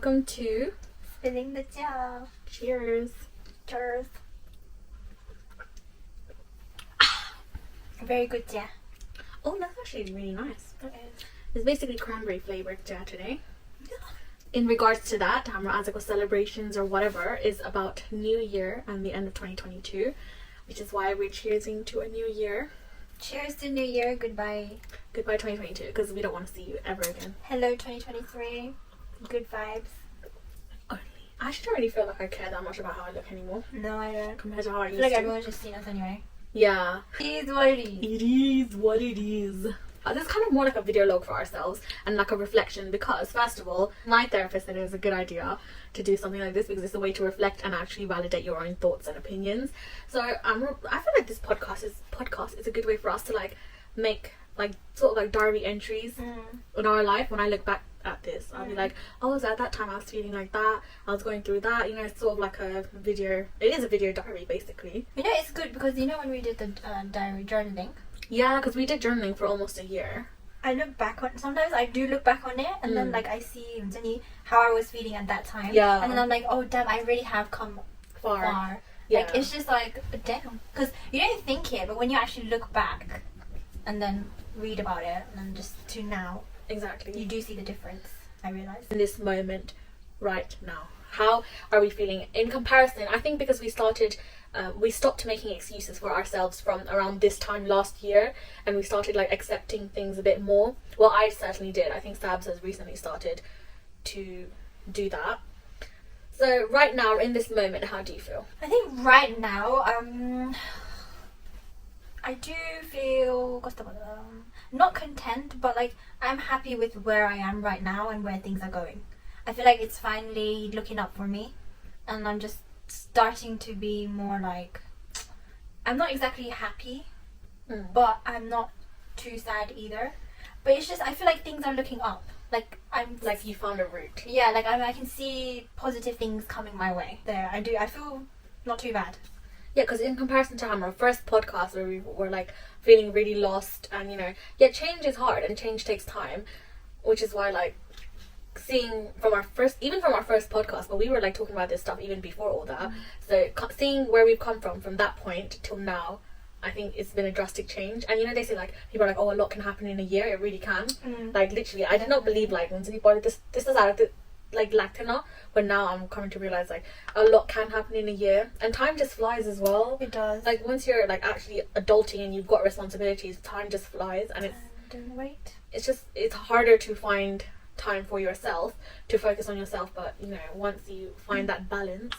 welcome to Spilling the Chiya. Cheers. Cheers. Very good Chiya. Oh, that's actually really nice. It is. It's basically cranberry flavored Chiya today. In regards to that, Hamra celebrations or whatever is about New Year and the end of 2022, which is why we're cheersing to a new year. Cheers to New Year. Goodbye. Goodbye 2022, because we don't want to see you ever again. Hello 2023. Good vibes. Only. I actually don't really feel like I care that much about how I look anymore No, I don't. compared to how I I used feel like to. everyone's just seen us anyway. Yeah. It is what it is. It is what it is. This is kind of more like a video log for ourselves and like a reflection because, first of all, my therapist said it was a good idea to do something like this because it's a way to reflect and actually validate your own thoughts and opinions. So I feel like this podcast is a good way for us to like make like sort of like diary entries in our life. When I look back at this, I'll be like, oh, so at that time I was feeling like that, I was going through that, you know. It's sort of like a video, it is a video diary basically. You know, it's good because you know when we did the diary journaling, Yeah, because we did journaling for almost a year. I look back on, sometimes I do look back on it and then like I see how I was feeling at that time. Yeah. And then I'm like, oh damn, I really have come far. Yeah. Like it's just like damn, because you don't think it, but when you actually look back and then read about it and then just to now, Exactly. you do see the difference. I realize. In this moment right now, how are we feeling in comparison? I think because we stopped making excuses for ourselves from around this time last year, and we started like accepting things a bit more. Well, I certainly did. I think Sabs has recently started to do that. So right now, in this moment, how do you feel? I think right now, I do feel not content, but like I'm happy with where I am right now and where things are going. I feel like it's finally looking up for me, and I'm just starting to be more like, I'm not exactly happy, but I'm not too sad either. But it's just I feel like things are looking up. Like I'm Like you found a route. yeah, like I can see positive things coming my way. There, I do. I feel not too bad. Yeah, because in comparison to our first podcast where we were like feeling really lost, and you know, yeah, change is hard and change takes time, which is why like seeing from our first podcast, but we were like talking about this stuff even before all that. So seeing where we've come from that point till now, I think it's been a drastic change. And you know, they say like people are like, oh, a lot can happen in a year. It really can. Like literally, I did not believe like when somebody this is out of like lactina, but now I'm coming to realize like a lot can happen in a year, and time just flies as well. It does. Like once you're like actually adulting and you've got responsibilities, time just flies, and it's harder to find time for yourself, to focus on yourself. But you know, once you find that balance,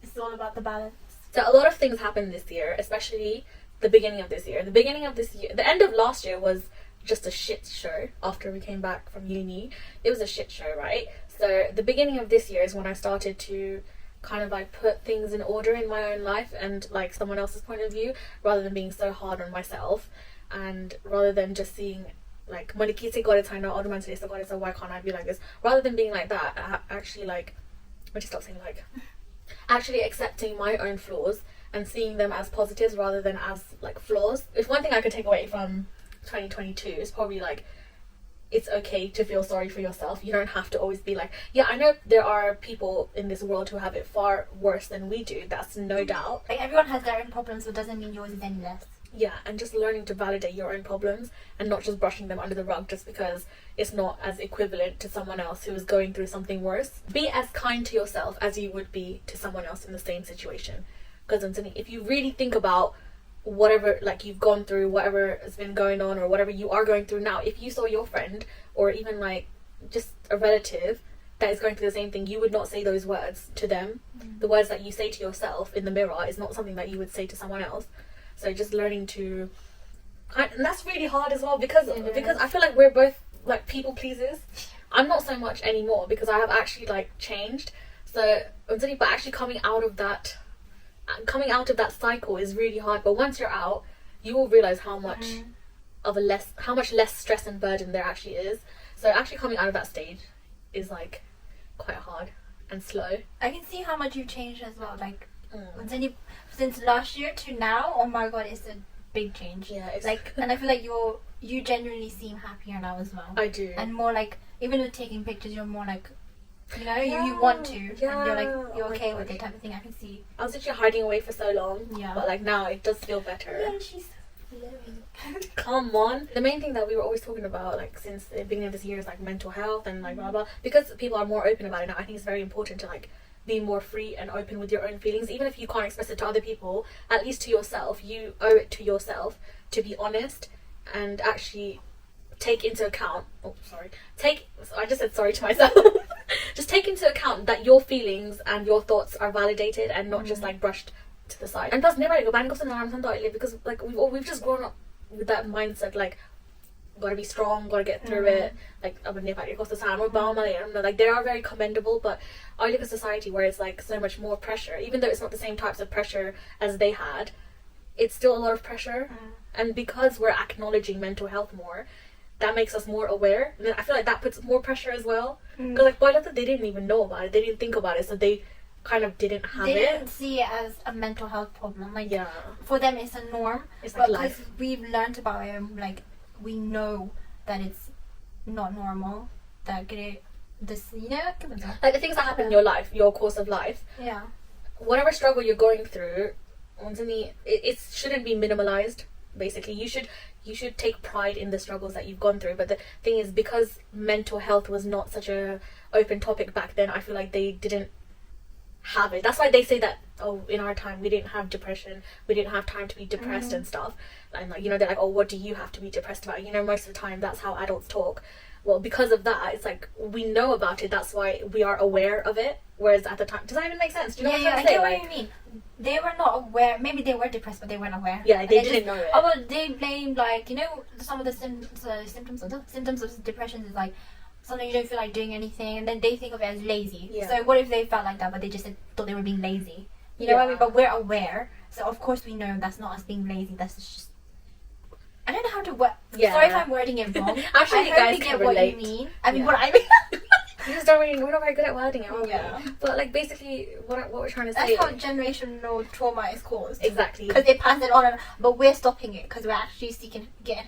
It's all about the balance. so a lot of things happened this year, especially the beginning of this year. The end of last year was just a shit show. After we came back from uni, it was a shit show, right? So the beginning of this year is when I started to kind of like put things in order in my own life and like someone else's point of view, rather than being so hard on myself, and rather than just seeing like Malikite got it, I know other so got it, so why can't I be like this? Rather than being like that, actually like I just stop saying like actually accepting my own flaws and seeing them as positives rather than as like flaws. If one thing I could take away from 2022 is probably like it's okay to feel sorry for yourself. You don't have to always be like, yeah, I know there are people in this world who have it far worse than we do, that's no doubt. Like everyone has their own problems, but doesn't mean yours is any less. Yeah, and just learning to validate your own problems and not just brushing them under the rug just because it's not as equivalent to someone else who is going through something worse. Be as kind to yourself as you would be to someone else in the same situation. Because if you really think about whatever like you've gone through, whatever has been going on, or whatever you are going through now, if you saw your friend or even like just a relative that is going through the same thing, you would not say those words to them. The words that you say to yourself in the mirror is not something that you would say to someone else. So just learning to, and that's really hard as well because I feel like we're both like people pleasers. I'm not so much anymore because I have actually like changed. So but actually coming out of that cycle is really hard. But once you're out, you will realize how much less stress and burden there actually is. So actually coming out of that stage is like quite hard and slow. I can see how much you've changed as well. Like since last year to now, oh my god, it's a big change. Yeah, it's like, and I feel like you genuinely seem happier now as well. I do. And more like, even with taking pictures, you're more like You know, you want to, and you're like, Yeah. you're Oh my okay with gosh. it type of thing. I can see. I was literally hiding away for so long. Yeah. But like now it does feel better. Yeah, she's living. Come on. The main thing that we were always talking about, like since the beginning of this year, is like mental health and like blah blah. Because people are more open about it now, I think it's very important to like be more free and open with your own feelings. Even if you can't express it to other people, at least to yourself, you owe it to yourself to be honest and actually take into account. Oh, sorry. I just said sorry to myself. Just take into account that your feelings and your thoughts are validated and not just like brushed to the side. And plus, never go back and because like we've just grown up with that mindset, like gotta be strong, gotta get through it. Like like they are very commendable, but I live in a society where it's like so much more pressure. Even though it's not the same types of pressure as they had, it's still a lot of pressure. And because we're acknowledging mental health more, that makes us more aware. And then I feel like that puts more pressure as well. Because like boy, they didn't even know about it, they didn't think about it, so they kind of didn't have They it. didn't see it as a mental health problem. Like, Yeah, for them, it's a norm. it's But like because life. we've learned about it, like, we know that it's not normal. That this, you know, Like the things that happen in your life, your course of life, yeah. whatever struggle you're going through, it shouldn't be minimalized. Basically, you should take pride in the struggles that you've gone through. But the thing is, because mental health was not such a open topic back then, I feel like they didn't have it. That's why they say that, oh, in our time we didn't have depression, we didn't have time to be depressed and stuff. And like, you know, they're like, oh, what do you have to be depressed about? You know, most of the time that's how adults talk. Well, because of that, it's like we know about it, that's why we are aware of it. Whereas at the time, does that even make sense? Do you know what I'm I trying to say? get Like, what you mean. They were not aware. Maybe they were depressed, but they weren't aware. yeah, they And didn't know it. Oh, well, they blamed, like, you know, some of the symptoms of depression is like something you don't feel like doing anything, and then they think of it as lazy. Yeah. So what if they felt like that, but they just thought they were being lazy? You know what I mean? But we're aware, so of course we know that's not us being lazy. That's just. I don't know how to word. Yeah. Sorry if I'm wording it wrong. Actually, I you hope guys you can get what you relate. mean. I mean, Yeah. what I mean. We just don't really, we're not very good at wording it, are we? Yeah. But like basically, what we're trying to say. That's how generational trauma is caused. Exactly. Because they pass it on, but we're stopping it because we're actually getting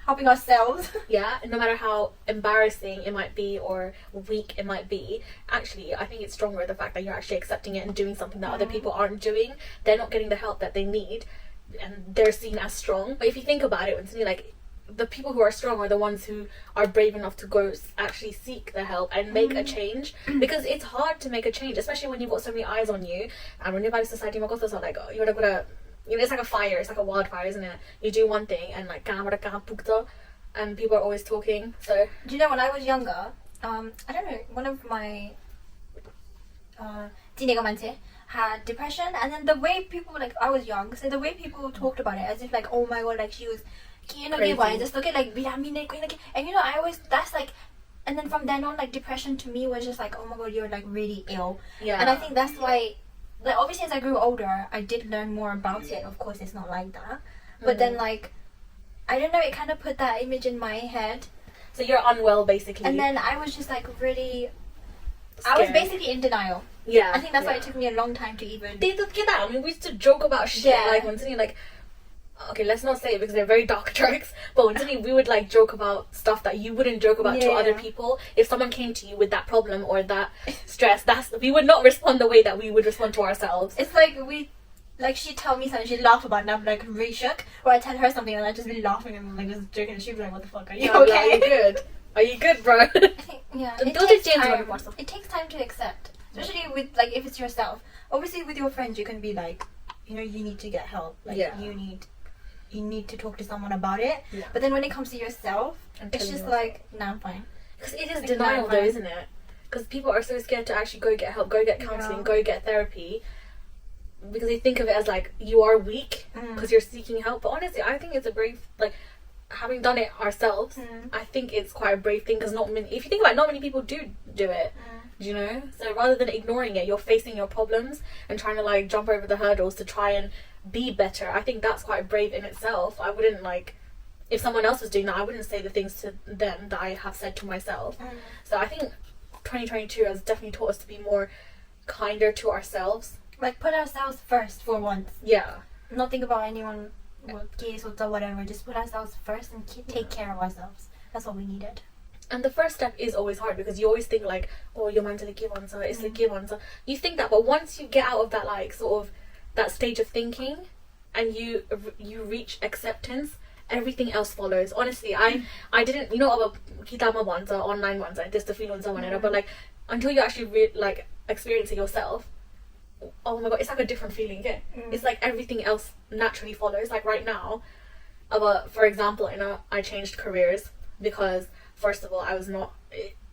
helping ourselves. Yeah, and no matter how embarrassing it might be or weak it might be, actually, I think it's stronger the fact that you're actually accepting it and doing something that other people aren't doing. They're not getting the help that they need, and they're seen as strong. But if you think about it, when something like the people who are strong are the ones who are brave enough to go actually seek the help and make a change, because it's hard to make a change, especially when you've got so many eyes on you. And when you're by society, my God, like, oh, you're not gonna, you know, it's like a fire, it's like a wildfire, isn't it? You do one thing and like and people are always talking. So Do you know, when I was younger, I don't know, one of my teenager had depression, and then the way people, like, I was young, so the way people talked about it as if like, oh my God, like she was Crazy. just look at like, and you know, I always, that's like, and then from then on, like, depression to me was just like, oh my God, you're like really ill. yeah, And I think that's why, like, obviously as I grew older, I did learn more about it. Of course, it's not like that. But then, like, I don't know, it kind of put that image in my head. so you're unwell basically. And then I was just like really, I was Scared. basically in denial. Yeah, I think that's why yeah. it took me a long time to even. They don't get that. I mean, we used to joke about shit, Yeah. like when suddenly, like, okay, let's not say it because they're very dark jokes, but when suddenly we would like joke about stuff that you wouldn't joke about to Yeah. other people. If someone came to you with that problem or that stress, we would not respond the way that we would respond to ourselves. It's like she'd tell me something, she'd laugh about it, and I'm like really shook. Or I'd tell her something, and I'd just be laughing and like just joking, and she'd be like, "What the fuck? Are you I'm like, okay?" are you good? Are you good, bro? I think, yeah, And it those takes are James time. Bond It takes time to accept, especially with, like, if it's yourself. Obviously, with your friends, you can be like, you know, you need to get help. Like, Yeah. you need to talk to someone about it. Yeah. But then when it comes to yourself, I'm it's telling just you. like, nah, I'm fine. Because it is Like, denial, no, though, fine. isn't it? Because people are so scared to actually go get help, go get counselling, Yeah. go get therapy, because they think of it as like you are weak because you're seeking help. But honestly, I think it's a brave, like, having done it ourselves. I think it's quite a brave thing because not many. If you think about it, not many people do it. You know, so rather than ignoring it, you're facing your problems and trying to like jump over the hurdles to try and be better. I think that's quite brave in itself. I wouldn't like, if someone else was doing that, I wouldn't say the things to them that I have said to myself. So I think 2022 has definitely taught us to be more kinder to ourselves. Like, put ourselves first for once. Yeah, Not think about anyone, what case or whatever. Just put ourselves first and take care of ourselves. That's what we needed. And the first step is always hard because you always think like, oh, you're mentally given, so it's like given. So you think that, but once you get out of that like sort of that stage of thinking, and you reach acceptance, everything else follows. Honestly, I didn't, you know, about kita mabanta online ones like this, the feelings I wanted, but like until you actually like experience it yourself, oh my god, it's like a different feeling. Okay? It's like everything else naturally follows. Like right now, for example, you know, I changed careers because first of all, I was not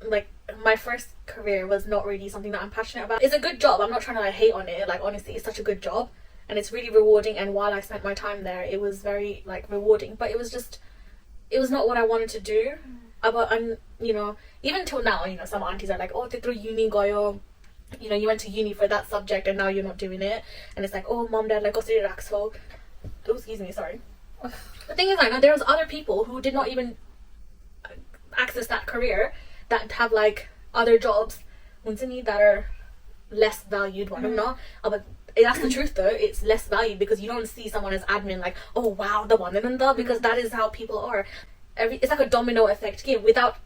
like my first career was not really something that I'm passionate about. It's a good job. I'm not trying to like hate on it. Like honestly, it's such a good job and it's really rewarding. And while I spent my time there, it was very like rewarding. But it was not what I wanted to do. And you know, even till now, you know, some aunties are like, oh, te through uni goyo. You know, you went to uni for that subject and now you're not doing it. And it's like, oh, mom, dad, like, go study Raxo. Oh, excuse me, sorry. The thing is, like, there was other people who did not even access that career that have like other jobs that are less valued. But that's the truth though, it's less valued because you don't see someone as admin like, oh wow, the one and the, because that is how people are. It's like a domino effect. Without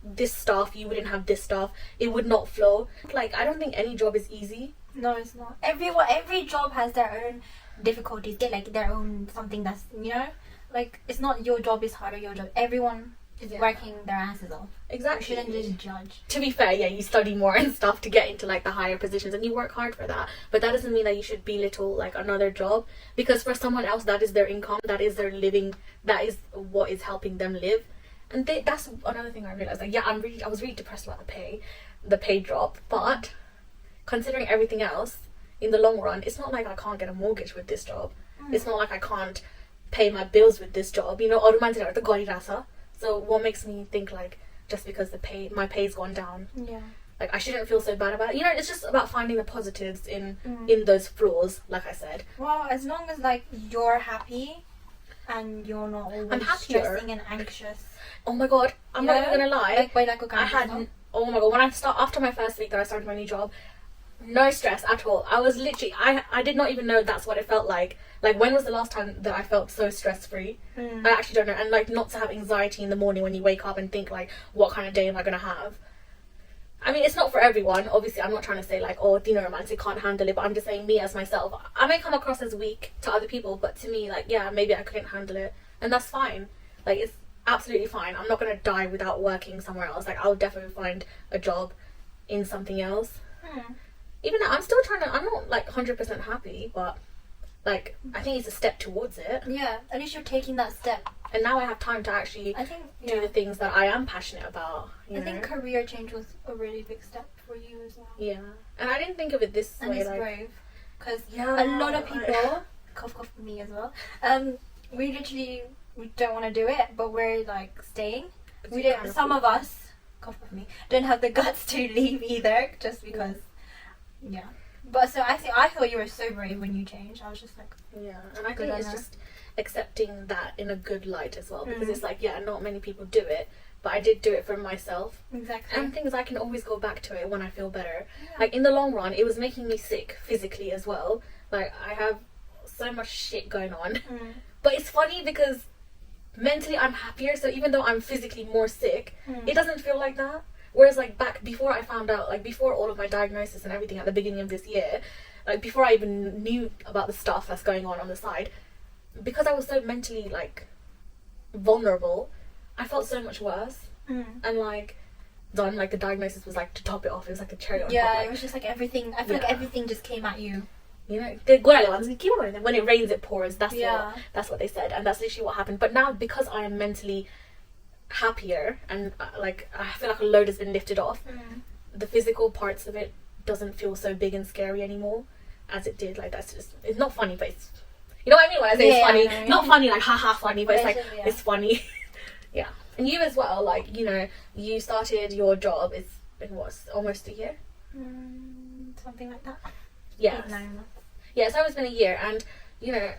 this stuff you wouldn't have this stuff, it would not flow. Like I don't think any job is easy. No, it's not. Every job has their own difficulties, get like their own something that's, you know, like it's not your job is harder, your job. Everyone is working their asses off. Exactly. You shouldn't just judge. To be fair, yeah, you study more and stuff to get into like the higher positions and you work hard for that. But that doesn't mean that you should belittle like another job, because for someone else that is their income, that is their living, that is what is helping them live. And that's another thing I realized. Like, yeah, I was really depressed about the pay drop, but considering everything else, in the long run, it's not like I can't get a mortgage with this job. It's not like I can't pay my bills with this job. You know, so what makes me think like just because my pay's gone down, like I shouldn't feel so bad about it. You know, it's just about finding the positives in those flaws, like I said. Well, as long as like you're happy and you're not always stressing and anxious. Oh my god, I'm not even gonna lie. Oh my god, after my first week that I started my new job, no stress at all. I was literally, I did not even know that's what it felt like. Like, when was the last time that I felt so stress-free? I actually don't know. And, like, not to have anxiety in the morning when you wake up and think, like, what kind of day am I going to have? I mean, it's not for everyone. Obviously, I'm not trying to say, like, oh, Dino Romantic can't handle it. But I'm just saying me as myself. I may come across as weak to other people. But to me, like, yeah, maybe I couldn't handle it. And that's fine. Like, it's absolutely fine. I'm not going to die without working somewhere else. Like, I'll definitely find a job in something else. Even though I'm not, like, 100% happy. But... like, I think it's a step towards it. Yeah, at least you're taking that step. And now I have time to actually do the things that I am passionate about. I think career change was a really big step for you as well. Yeah. And I didn't think of it this way. And it's brave. Because a lot of people, cough me as well, we don't want to do it, but we're like staying. Some of us, cough me, don't have the guts to leave either, just because, But so I thought you were so brave when you changed. I was just like, yeah, and I think it's just accepting that in a good light as well, because it's like, yeah, not many people do it, but I did do it for myself. Exactly. And things I can always go back to it when I feel better. Like in the long run, it was making me sick physically as well. Like I have so much shit going on, but it's funny because mentally I'm happier. So even though I'm physically more sick, it doesn't feel like that. Whereas, like, back before I found out, like, before all of my diagnosis and everything at the beginning of this year, like, before I even knew about the stuff that's going on the side, because I was so mentally, like, vulnerable, I felt so much worse. And, like, the diagnosis was, like, to top it off, it was, like, a cherry on top. Yeah, it was just, like, everything, I feel like everything just came at you. You know, when it rains, it pours. That's what they said. And that's literally what happened. But now, because I am mentally... happier and like I feel like a load has been lifted off, the physical parts of it doesn't feel so big and scary anymore as it did. Like that's just, it's not funny, but it's, you know what I mean when I say it's funny, not funny like haha funny, but it's like it's funny. Yeah. And you as well, like, you know, you started your job, it's been what, almost a year, something like that. Yeah, 8, 9 months. Yeah, so it's been a year. And you know,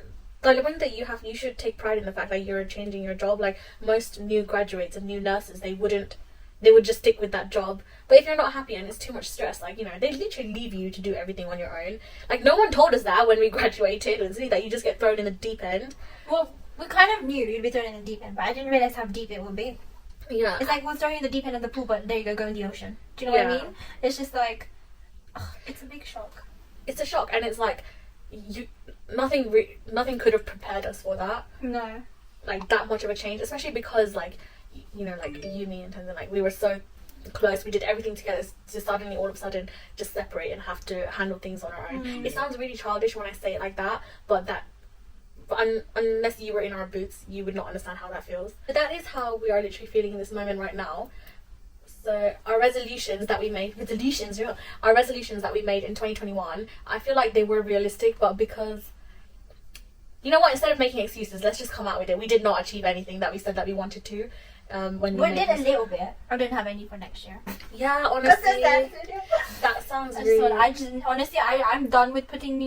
the one that you should take pride in the fact that you're changing your job. Like most new graduates and new nurses, they would just stick with that job. But if you're not happy and it's too much stress, like, you know, they literally leave you to do everything on your own. Like no one told us that when we graduated, that you just get thrown in the deep end. Well, we kind of knew you'd be thrown in the deep end, but I didn't realize how deep it would be. Yeah. It's like we'll throw you in the deep end of the pool, but there you go in the ocean. Do you know what I Yeah. mean? It's just like, it's a big shock. It's a shock, and it's like nothing could have prepared us for that. No. Like that much of a change, especially because like you know, like you, me, and Tenzin, like we were so close, we did everything together, to suddenly all of a sudden just separate and have to handle things on our own. It sounds really childish when I say it like that, but unless you were in our boots, you would not understand how that feels. But that is how we are literally feeling in this moment right now. So our resolutions that we made in 2021, I feel like they were realistic, but because, you know what, instead of making excuses, let's just come out with it. We did not achieve anything that we said that we wanted to. When we did a little bit. I don't have any for next year. Yeah, honestly, that sounds really... I'm done with putting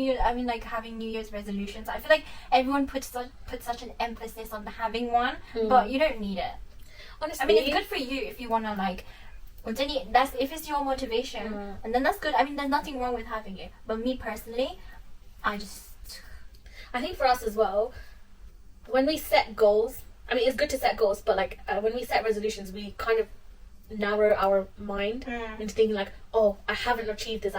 having New Year's resolutions. I feel like everyone puts such an emphasis on having one, but you don't need it. Honestly, I mean, it's good for you if you want to like... if it's your motivation, and then that's good. I mean, there's nothing wrong with having it. But me personally, I think for us as well, when we set goals, I mean, it's good to set goals, but like when we set resolutions, we kind of narrow our mind into thinking like, oh, I haven't achieved this,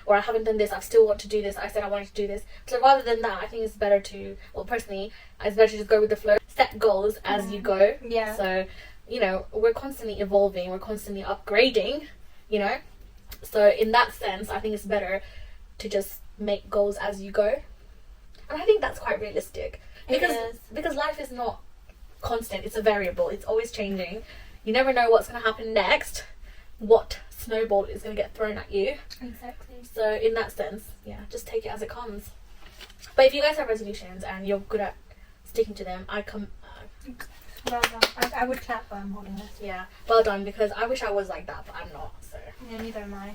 or I haven't done this, I still want to do this, I said I wanted to do this. So rather than that, I think it's better to, well, personally, it's better to just go with the flow, set goals as you go. Yeah. So, you know, we're constantly evolving, we're constantly upgrading, you know. So in that sense, I think it's better to just make goals as you go. And I think that's quite realistic. Because life is not constant, it's a variable, it's always changing. You never know what's going to happen next, what snowball is going to get thrown at you. Exactly. So in that sense, yeah, just take it as it comes. But if you guys have resolutions and you're good at sticking to them, well done. I would clap, but I'm holding this. Yeah, well done, because I wish I was like that, but I'm not. So yeah, neither am I.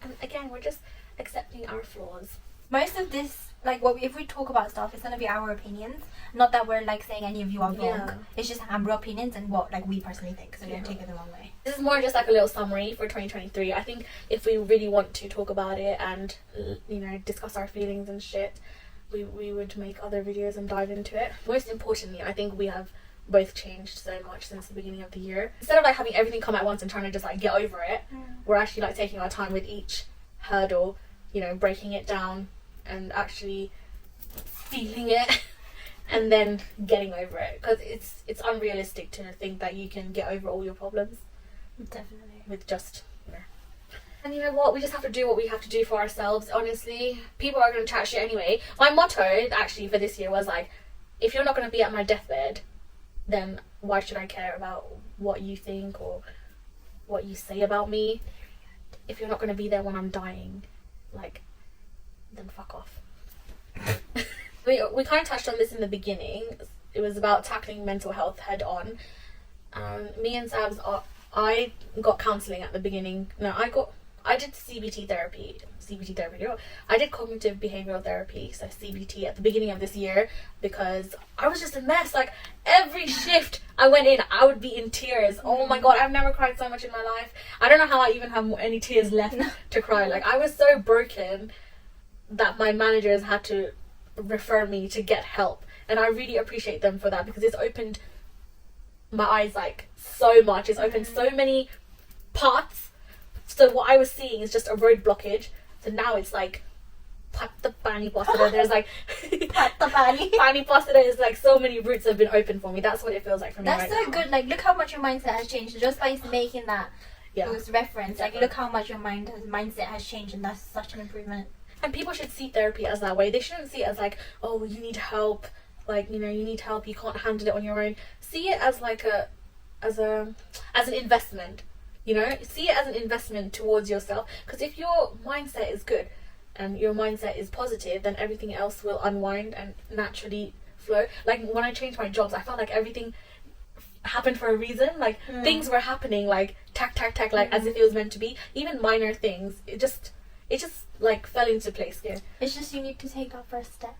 And again, we're just accepting our flaws. Most of this, like, if we talk about stuff, it's gonna be our opinions. Not that we're like saying any of you are wrong. Yeah. It's just our opinions and what like we personally think. So don't take it the wrong way. This is more just like a little summary for 2023. I think if we really want to talk about it and, you know, discuss our feelings and shit, we would make other videos and dive into it. Most importantly, I think we have both changed so much since the beginning of the year. Instead of like having everything come at once and trying to just like get over it, we're actually like taking our time with each hurdle, you know, breaking it down and actually feeling it and then getting over it, because it's unrealistic to think that you can get over all your problems Definitely. with just, you know. And you know what, we just have to do what we have to do for ourselves. Honestly, people are going to chat shit anyway. My motto actually for this year was like, if you're not going to be at my deathbed, then why should I care about what you think or what you say about me? If you're not going to be there when I'm dying, like, then fuck off. We kind of touched on this in the beginning. It was about tackling mental health head on. Me and Sabs, I got counselling at the beginning. No, I did CBT therapy. I did cognitive behavioural therapy, so CBT, at the beginning of this year, because I was just a mess. Like, every shift I went in, I would be in tears. Oh my god, I've never cried so much in my life. I don't know how I even have any tears left to cry. Like, I was so broken that my managers had to refer me to get help, and I really appreciate them for that, because it's opened my eyes like so much. It's opened so many paths. So what I was seeing is just a road blockage. So now it's like, patta pani pasada. There's like, Patta pani. Pani pasada is like, so many routes have been opened for me. That's what it feels like for me That's right so now. good. Like, look how much your mindset has changed just by making that Yeah. those reference. Exactly. Like, look how much your mindset has changed, and that's such an improvement. And people should see therapy as that way. They shouldn't see it as like, oh, you need help. Like, you know, you need help. You can't handle it on your own. See it as like as an investment. You know, see it as an investment towards yourself. Because if your mindset is good and your mindset is positive, then everything else will unwind and naturally flow. Like, when I changed my jobs, I felt like everything happened for a reason. Like, things were happening like tack, like as if it was meant to be. Even minor things, it just like fell into place. Yeah. It's just you need to take that first step.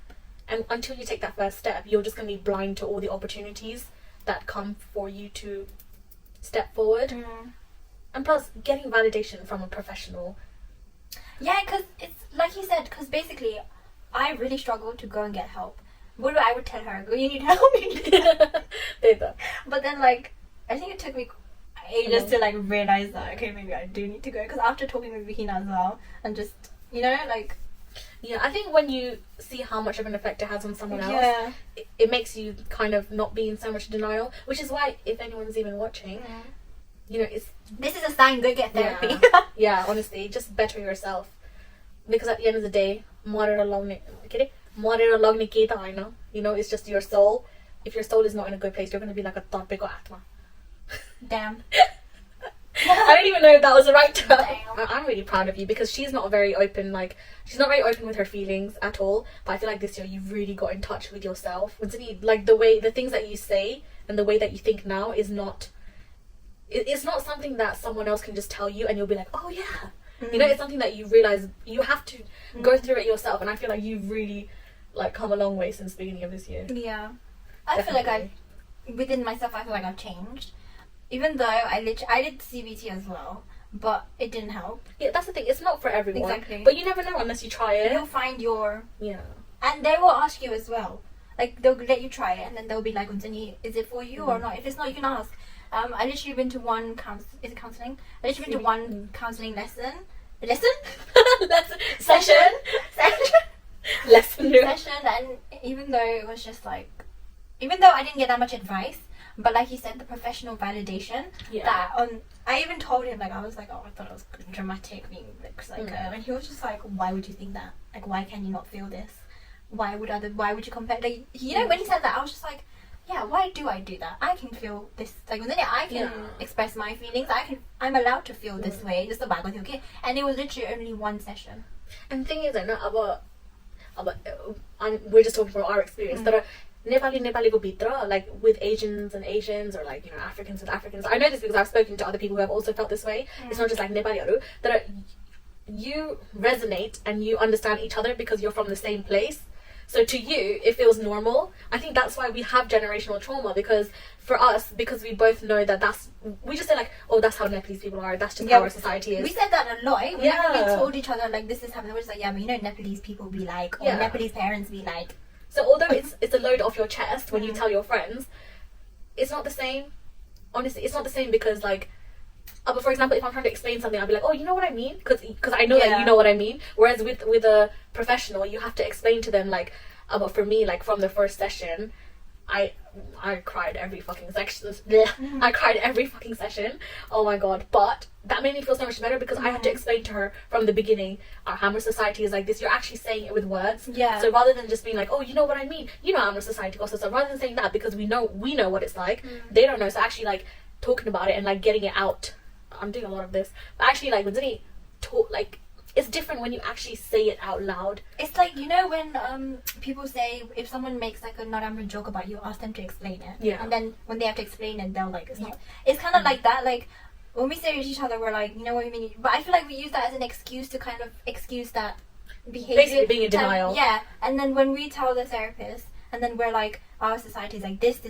And until you take that first step, you're just going to be blind to all the opportunities that come for you to step forward. And plus, getting validation from a professional. Yeah, because it's like you said, because basically, I really struggled to go and get help. I would tell her, "Go, you need help." Data. But then, like, I think it took me ages to like realize that okay, maybe I do need to go, because after talking with Vikina as well and just like yeah, I think when you see how much of an effect it has on someone else, yeah, it makes you kind of not be in so much denial, which is why if anyone's even watching, it's this is a sign, go get therapy. yeah, honestly, just better yourself, because at the end of the day, it's just your soul. If your soul is not in a good place, you're going to be like a topic or atma. Damn. I don't even know if that was the right term. Damn. I'm really proud of you, because she's not very open with her feelings at all, but I feel like this year you've really got in touch with yourself. Like the things that you say and the way that you think now is not, it's not something that someone else can just tell you and you'll be like, oh yeah. It's something that you realize you have to go through it yourself, and I feel like you've really like come a long way since the beginning of this year. Yeah. I feel like within myself, I feel like I've changed. Even though I did CBT as well, but it didn't help. Yeah, that's the thing. It's not for everyone. Exactly. But you never know unless you try it. You'll find your... Yeah. And they will ask you as well. Like, they'll let you try it, and then they'll be like, is it for you or not? If it's not, you can ask. I literally been to one... Is it counselling? I literally been to one counselling lesson. Session. Lesson. Session, and even though it was just like... Even though I didn't get that much advice, but like you said, the professional validation, that I even told him, like, I was like, oh, I thought it was dramatic being like psycho, and he was just like, why would you think that? Like, why can you not feel this? Why would you compare? Like, when he said that, I was just like, yeah, why do I do that? I can feel this, like, I can express my feelings. I'm allowed to feel this way. Just the bag with okay, and it was literally only one session. And the thing is, we're just talking from our experience. Nepali ko bitra, like with Asians and Asians, or like Africans with Africans. I know this because I've spoken to other people who have also felt this way. It's not just like Nepali that you resonate and you understand each other because you're from the same place. So to you, it feels normal. I think that's why we have generational trauma, because for us, because we both know that we just say like, oh, that's how Nepalese people are. That's just how our society is. We said that a lot. Whenever we told each other like this is happening, we're just like, yeah, but Nepalese people be like, or Nepalese parents be like. So although it's a load off your chest when you tell your friends, it's not the same. Honestly, it's not the same, because like, but for example, if I'm trying to explain something, I'll be like, oh, you know what I mean? Because I know that you know what I mean. Whereas with a professional, you have to explain to them like, but for me, like from the first session, I cried every fucking section. I cried every fucking session. Oh my god. But that made me feel so much better, because I had to explain to her from the beginning, our Hammer society is like this. You're actually saying it with words. Yeah. So rather than just being like, oh, you know what I mean? Hammer society also. So rather than saying that, because we know what it's like, they don't know. So actually like talking about it and like getting it out. I'm doing a lot of this. But actually like when Zinni talk, like, it's different when you actually say it out loud. It's like, when people say, if someone makes like a not joke about you, ask them to explain it. Yeah. And then when they have to explain it, they'll like, it's not. It's kind of like that. Like, when we say it to each other, we're like, you know what I mean? But I feel like we use that as an excuse to kind of excuse that behavior. Basically being in denial. Yeah. And then when we tell the therapist, and then we're like, our society is like this,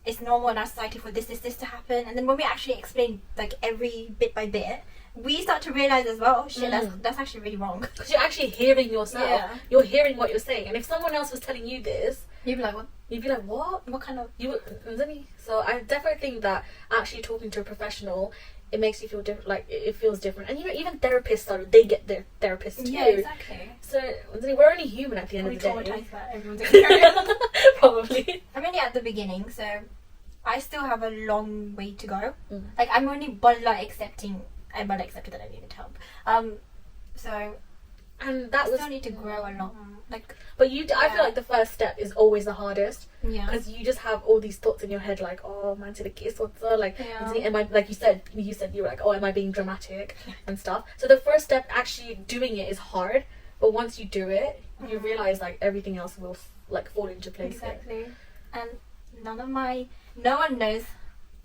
it's normal in our society for this to happen. And then when we actually explain like every bit by bit, we start to realize as well, oh shit, that's actually really wrong. Because you're actually hearing yourself. Yeah. You're hearing what you're saying. And if someone else was telling you this, you'd be like, what? You'd be like, what? What kind of... So I definitely think that actually talking to a professional, it makes you feel different. Like, it feels different. And even therapists, they get their therapists too. Yeah, exactly. So we're only human at the end of the day. Traumatized that everyone's experience. Probably. I'm only at the beginning, so I still have a long way to go. Like, I'm only bala accepted that I needed help. So, and that I still need to grow a lot. Like, but I feel like the first step is always the hardest. Yeah. Because you just have all these thoughts in your head, like, oh, man, to the kiss, what's up? Like, am I, like you said, you were like, oh, am I being dramatic and stuff. So the first step, actually doing it, is hard. But once you do it, you realize like everything else will like fall into place. Exactly. And no one knows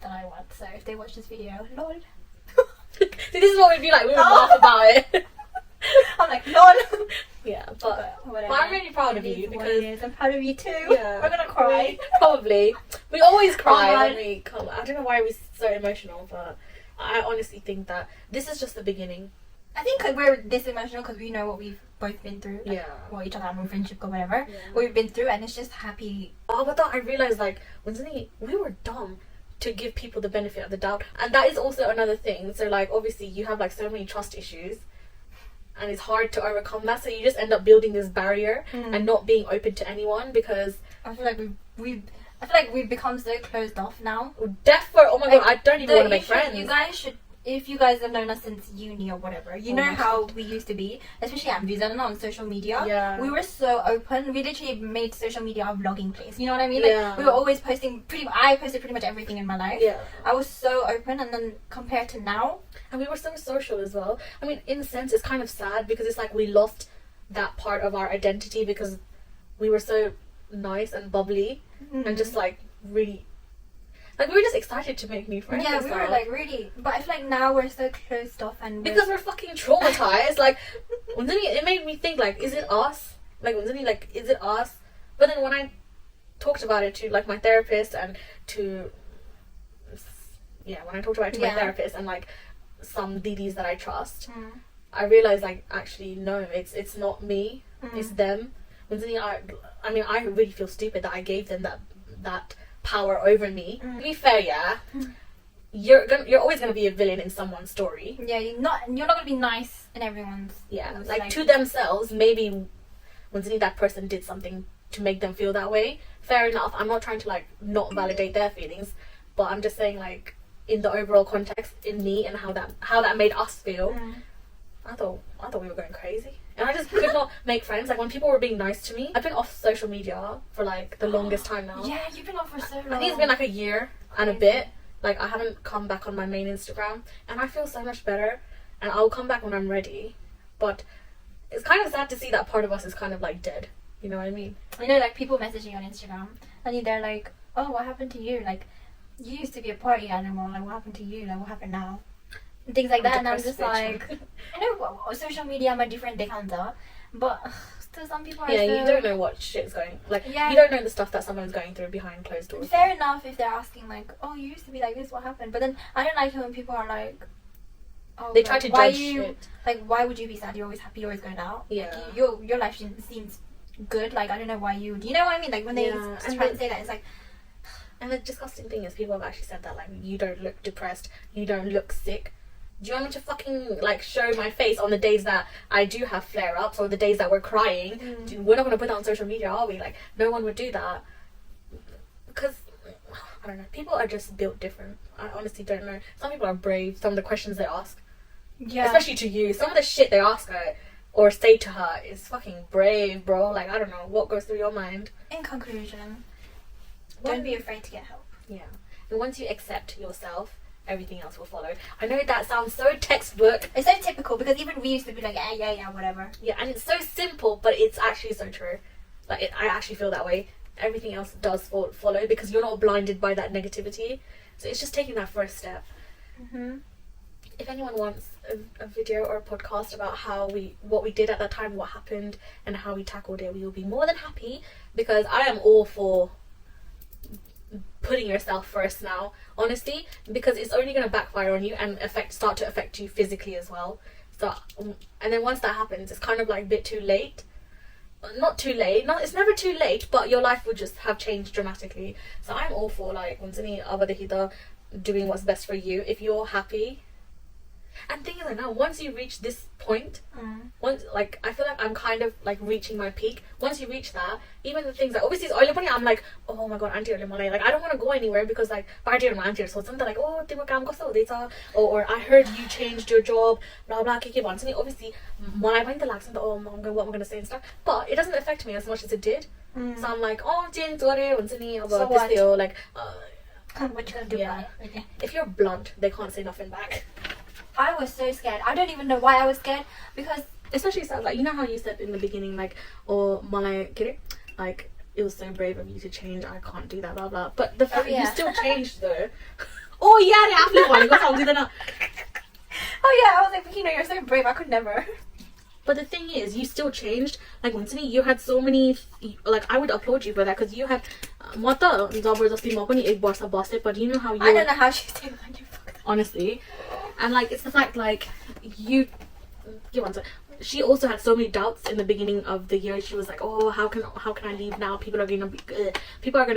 that I want. So if they watch this video, lol. See, this is what we'd be like. We would laugh about it. I'm like, lol. Yeah, but I'm really proud of you, because I'm proud of you too. Yeah, we're gonna cry. Probably. We always cry when we come. I don't know why we're so emotional, but I honestly think that this is just the beginning. I think we're this emotional because we know what we've both been through. Like, yeah. What each other have in friendship or whatever. What we've been through, and it's just happy. Oh, but then I realized, like, when we were dumb. to give people the benefit of the doubt. And that is also another thing. So like obviously you have like so many trust issues and it's hard to overcome that, so you just end up building this barrier and not being open to anyone, because I feel like we've become so closed off now. oh my god, I don't even want to make friends. You guys should, if you guys have known us since uni or whatever, you know how we used to be, especially at Visa on social media. Yeah. We were so open. We literally made social media our vlogging place. You know what I mean? Like we were always posting I posted pretty much everything in my life. Yeah. I was so open, and then compared to now, and we were so social as well. I mean, in a sense, it's kind of sad because it's like we lost that part of our identity because we were so nice and bubbly and just like really. Like, we were just excited to make new friends. Yeah, we were like really. But I feel like now we're so closed off and because we're fucking traumatized. Like, it made me think, like, is it us? Like, is it us? But then when I talked about it to, like, my therapist and to... Yeah, when I talked about it to my therapist and, like, some DDs that I trust, I realized, like, actually, no, it's not me. It's them. I mean, I really feel stupid that I gave them that power over me. To be fair, you're always gonna be a villain in someone's story. Yeah, you're not gonna be nice in everyone's. Yeah, like to themselves. Maybe when that person did something to make them feel that way. Fair enough. I'm not trying to like not validate their feelings, but I'm just saying like in the overall context, in me and how that made us feel. I thought we were going crazy. And I just could not make friends. Like, when people were being nice to me, I've been off social media for, like, the longest time now. Yeah, you've been off for so long. I think it's been, like, a year and a bit. Like, I haven't come back on my main Instagram. And I feel so much better. And I'll come back when I'm ready. But it's kind of sad to see that part of us is kind of, like, dead. You know what I mean? You know, like, people message you on Instagram. And they're like, oh, what happened to you? Like, you used to be a party animal. Like, what happened to you? Like, what happened now? And things like that, and I'm just like, I know social media are different, they can't do, but still some people are you don't know what shit's going, like, you don't know the stuff that someone's going through behind closed doors. Fair enough if they're asking like, oh, you used to be like this, what happened? But then I don't like it when people are like, oh, they try to judge shit. Like, why would you be sad? You're always happy, you're always going out. Yeah. Like, your life seems good. Like, I don't know why you know what I mean? Like, when they try to say that, it's like... And the disgusting thing is people have actually said that, like, you don't look depressed, you don't look sick. Do you want me to fucking, like, show my face on the days that I do have flare-ups or the days that we're crying? We're not going to put that on social media, are we? Like, no one would do that. Because, I don't know, people are just built different. I honestly don't know. Some people are brave, some of the questions they ask. Yeah. Especially to you. Some of the shit they ask her or say to her is fucking brave, bro. Like, I don't know what goes through your mind. In conclusion, don't be afraid to get help. Yeah. And once you accept yourself, everything else will follow. I know that sounds so textbook. It's so typical because even we used to be like, yeah, whatever. Yeah, and it's so simple, but it's actually so true. Like, I actually feel that way. Everything else does follow because you're not blinded by that negativity. So it's just taking that first step. If anyone wants a video or a podcast about what we did at that time, what happened, and how we tackled it, we will be more than happy, because I am all for putting yourself first now, honestly, because it's only going to backfire on you and start to affect you physically as well. So, and then once that happens, it's kind of like a bit too late. Not too late, it's never too late, but your life would just have changed dramatically. So I'm all for like doing what's best for you if you're happy. And thing is, like, now once you reach this point, once, like, I feel like I'm kind of like reaching my peak. Once you reach that, even the things that obviously is I'm like, oh my god, auntie ulimale, like, I don't want to go anywhere because like party or auntie, so something like, oh timo kam gusto dito, or I heard you changed your job, blah blah kiki bon. So obviously my mind relaxing, oh what I'm gonna say and stuff, but it doesn't affect me as much as it did. So I'm like, oh change about this deal, like what you gonna do about it? If you're blunt, they can't say nothing back. I was so scared. I don't even know why I was scared, because especially stuff like, you know how you said in the beginning, like, oh malay kiri, like, it was so brave of you to change, I can't do that, blah blah. But the fact you still changed though. Oh yeah, they absolutely do that. Oh yeah, I was like, you're so brave, I could never. But the thing is, you still changed. Like, Winston, you had so many, like, I would applaud you for that, because you had but you know how you, I don't know how she's doing that. Honestly. And like, it's the fact, like, you want to, she also had so many doubts in the beginning of the year. She was like, oh, how can I leave now? People are gonna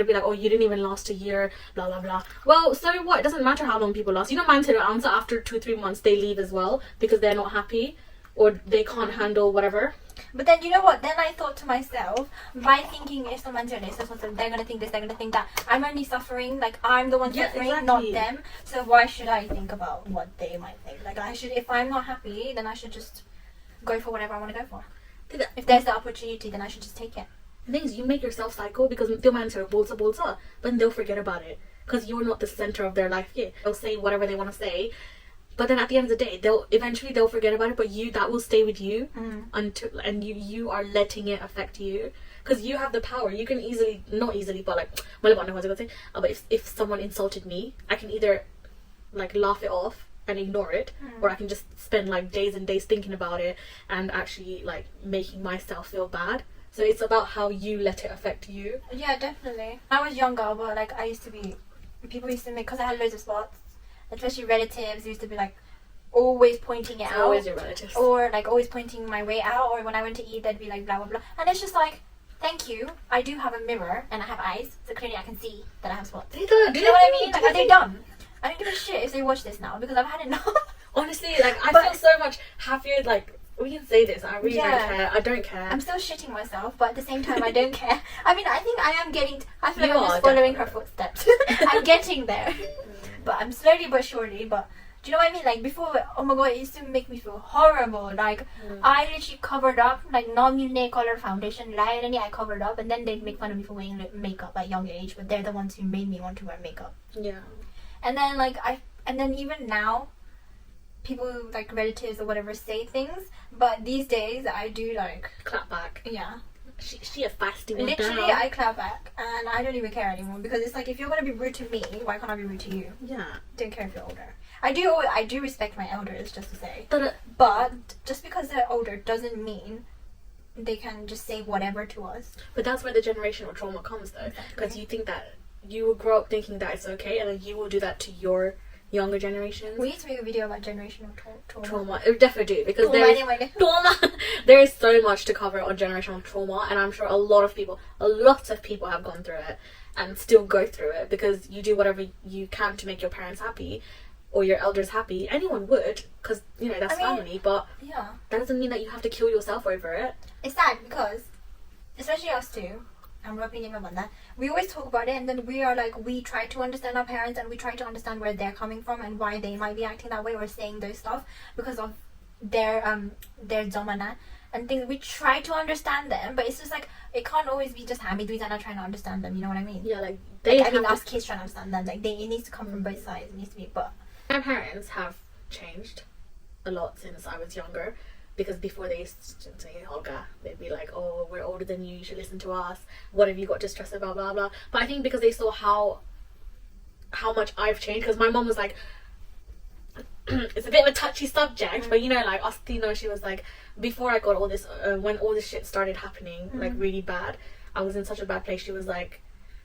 be like, oh, you didn't even last a year, blah blah blah. Well, so what? It doesn't matter how long people last. You know, man said answer after 2-3 months they leave as well because they're not happy or they can't handle whatever. But then you know what? Then I thought to myself, by thinking if someone's your list, they're gonna think this, they're gonna think that. I'm only suffering, like I'm the one suffering, exactly. not them. So why should I think about what they might think? Like I should, if I'm not happy, then I should just go for whatever I want to go for. If there's the opportunity, then I should just take it. The thing is, you make yourself cycle because the man said bolsa, but then they'll forget about it because you're not the center of their life. Yeah, they'll say whatever they want to say. But then at the end of the day, they'll forget about it. But that will stay with you until, and you are letting it affect you because you have the power. You can not easily, but like, well, I know what I was gonna say. But if someone insulted me, I can either like laugh it off and ignore it, or I can just spend like days and days thinking about it and actually like making myself feel bad. So it's about how you let it affect you. Yeah, definitely. I was younger, but like people used to make, because I had loads of spots. Especially relatives used to be like always pointing it out. Always your relatives. Or like always pointing my way out. Or when I went to eat, they'd be like blah blah blah. And it's just like, thank you. I do have a mirror and I have eyes, so clearly I can see that I have spots. Do you know what I mean? Like, are they dumb? I don't give a shit if they watch this now because I've had enough. Honestly, like I feel so much happier. Like we can say this. I really don't care. I don't care. I'm still shitting myself, but at the same time, I don't care. I mean, I think I am getting. I feel like You I'm are, just following her footsteps. I'm getting there. But I'm slowly but surely. But do you know what I mean? Like before, oh my god, it used to make me feel horrible. Like I literally covered up, like non-nail color foundation. I covered up, and then they'd make fun of me for wearing makeup at young age. But they're the ones who made me want to wear makeup. Yeah. And then even now, people like relatives or whatever say things. But these days, I do like clap back. Yeah. She a feisty one. Literally, I clap back, and I don't even care anymore because it's like if you're gonna be rude to me, why can't I be rude to you? Yeah. Don't care if you're older. I do respect my elders, just to say. But just because they're older doesn't mean they can just say whatever to us. But that's where the generational trauma comes, though, because you think that you will grow up thinking that it's okay, and then you will do that to your younger generations. We need to make a video about generational trauma. It definitely do, because there is so much to cover on generational trauma, and I'm sure lots of people have gone through it and still go through it, because you do whatever you can to make your parents happy or your elders happy. Anyone would, because that's family, but yeah, that doesn't mean that you have to kill yourself over it. It's sad because, especially us two, we always talk about it, and then we try to understand our parents, and we try to understand where they're coming from and why they might be acting that way or saying those stuff because of their zamana and things. We try to understand them, but it's just like it can't always be just Hamidwees and not trying to understand them. You know what I mean? Yeah, like us kids trying to understand them. Like it needs to come from both sides. It needs to be. But my parents have changed a lot since I was younger. Because before they used to say, Olga, they'd be like, oh, we're older than you should listen to us. What have you got to stress about, blah, blah. But I think because they saw how much I've changed. Because my mom was like, it's a bit of a touchy subject. But, like, us, she was like, before I got all this, when all this shit started happening, like, really bad, I was in such a bad place. She was like,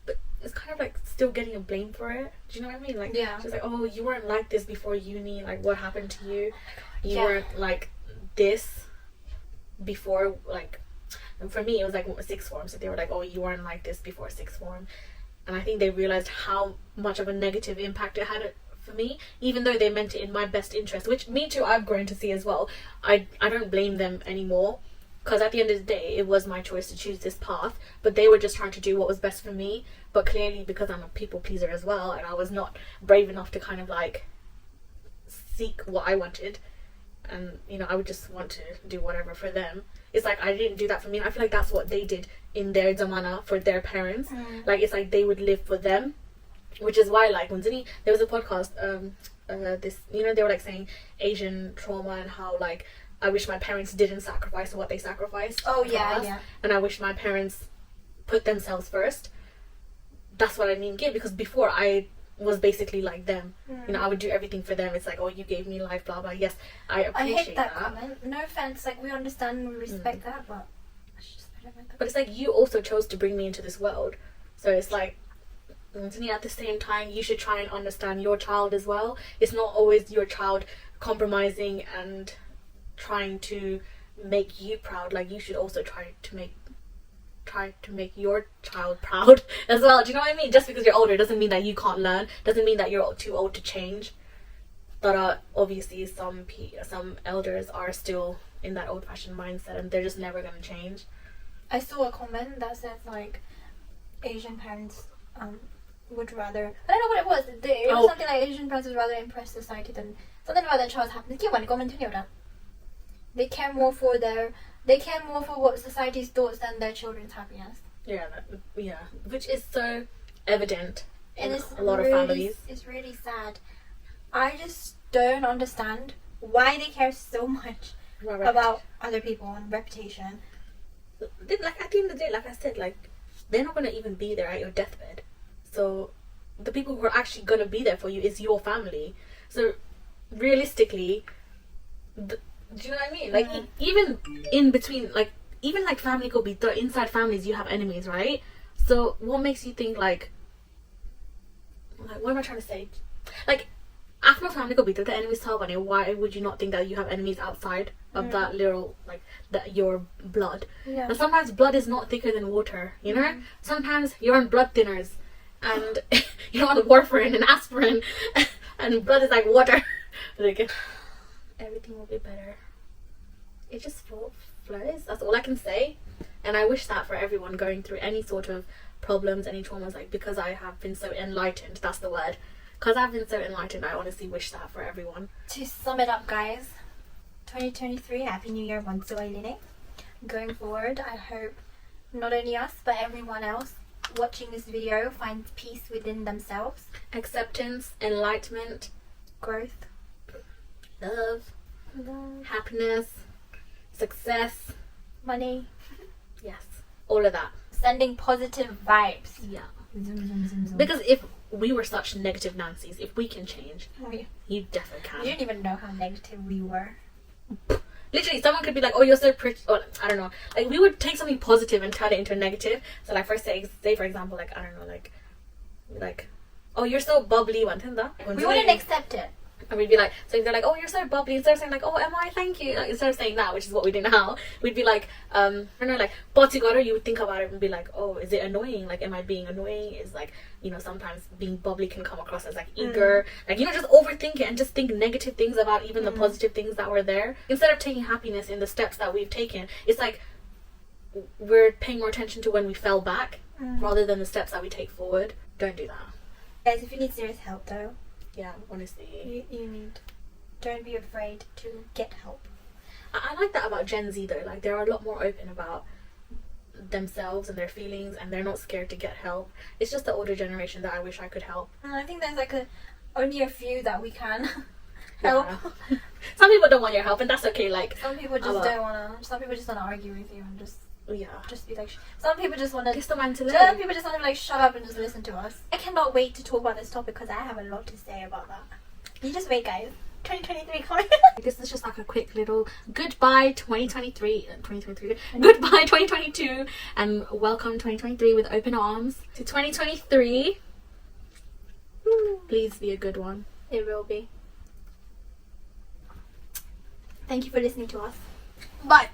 but it's kind of like still getting a blame for it. Do you know what I mean? Like, yeah. She was like, oh, you weren't like this before uni. Like, what happened to you? You weren't like this before, like, and for me it was like sixth form, so they were like, oh, you weren't like this before sixth form. And I think they realized how much of a negative impact it had for me, even though they meant it in my best interest, which me too, I've grown to see as well. I don't blame them anymore, because at the end of the day it was my choice to choose this path, but they were just trying to do what was best for me. But clearly, because I'm a people pleaser as well, and I was not brave enough to kind of like seek what I wanted, and I would just want to do whatever for them. It's like I didn't do that for me, and I feel like that's what they did in their zamana for their parents. Like it's like they would live for them, which is why, like, when there was a podcast, they were like saying Asian trauma and how like I wish my parents didn't sacrifice what they sacrificed. Oh yeah, yeah. And I wish my parents put themselves first. That's what I mean, because before I was basically like them. I would do everything for them. It's like, oh, you gave me life, blah blah. Yes, I appreciate I hate that comment. No offense, like we understand and we respect that, but I don't like that. But it's like you also chose to bring me into this world, so it's like, at the same time, you should try and understand your child as well. It's not always your child compromising and trying to make you proud, like you should also try to make your child proud as well. Do you know what I mean? Just because you're older doesn't mean that you can't learn, doesn't mean that you're too old to change. But obviously some elders are still in that old-fashioned mindset and they're just never going to change. I saw a comment that says like Asian parents would rather, I don't know what it was. It was something like Asian parents would rather impress society than something about their child's happiness. They care more for what society's thoughts than their children's happiness. Yeah, which is so evident in it's a lot of families. It's really sad. I just don't understand why they care so much about other people and reputation. Like at the end of the day, like I said, like they're not gonna even be there at your deathbed. So the people who are actually gonna be there for you is your family. So realistically, do you know what I mean? Like even in between, like even like family could be inside families, you have enemies, right? So what makes you think like what am I trying to say? Like after family could be the enemies tell on you, why would you not think that you have enemies outside of that little like that your blood? Yeah. And sometimes blood is not thicker than water, you know? Sometimes you're on blood thinners and you're on warfarin and aspirin and blood is like water. Like everything will be better. It just flows. That's all I can say. And I wish that for everyone going through any sort of problems, any traumas, like because I have been so enlightened, that's the word. Because I've been so enlightened, I honestly wish that for everyone. To sum it up, guys, 2023, Happy New Year once again. Going forward, I hope not only us, but everyone else watching this video finds peace within themselves. Acceptance, enlightenment, growth, love, happiness, success, money. Yes, all of that. Sending positive vibes. Yeah. Zoom, zoom, zoom, zoom. Because if we were such negative Nancys, if we can change, you definitely can. You don't even know how negative we were. Literally, someone could be like, oh, you're so pretty, or I don't know, like we would take something positive and turn it into a negative. So like first say for example, like I don't know, like oh, you're so bubbly, we wouldn't accept it. And we'd be like, so if they're like, oh, you're so bubbly, instead of saying like, oh, am I, thank you, like instead of saying that, which is what we do now, we'd be like, I don't know, like Botigoro, you would think about it and be like, oh, is it annoying, like am I being annoying? Is like, you know, sometimes being bubbly can come across as like eager, like, you know, just overthink it and just think negative things about even the positive things that were there. Instead of taking happiness in the steps that we've taken, it's like we're paying more attention to when we fell back rather than the steps that we take forward. Don't do that, guys. If you need serious help though, yeah, honestly, you need, don't be afraid to get help. I like that about Gen Z though, like they're a lot more open about themselves and their feelings and they're not scared to get help. It's just the older generation that I wish I could help. And I think there's like only a few that we can help. Yeah. Some people don't want your help and that's okay. Like some people just don't wanna, some people just wanna argue with you and just be like some people just wanna some people just wanna be like shut up and just listen to us. I cannot wait to talk about this topic because I have a lot to say about that. You just wait, guys. 2023 coming. This is just like a quick little goodbye 2023 goodbye 2022 and welcome 2023 with open arms to 2023. Please be a good one. It will be. Thank you for listening to us. Bye.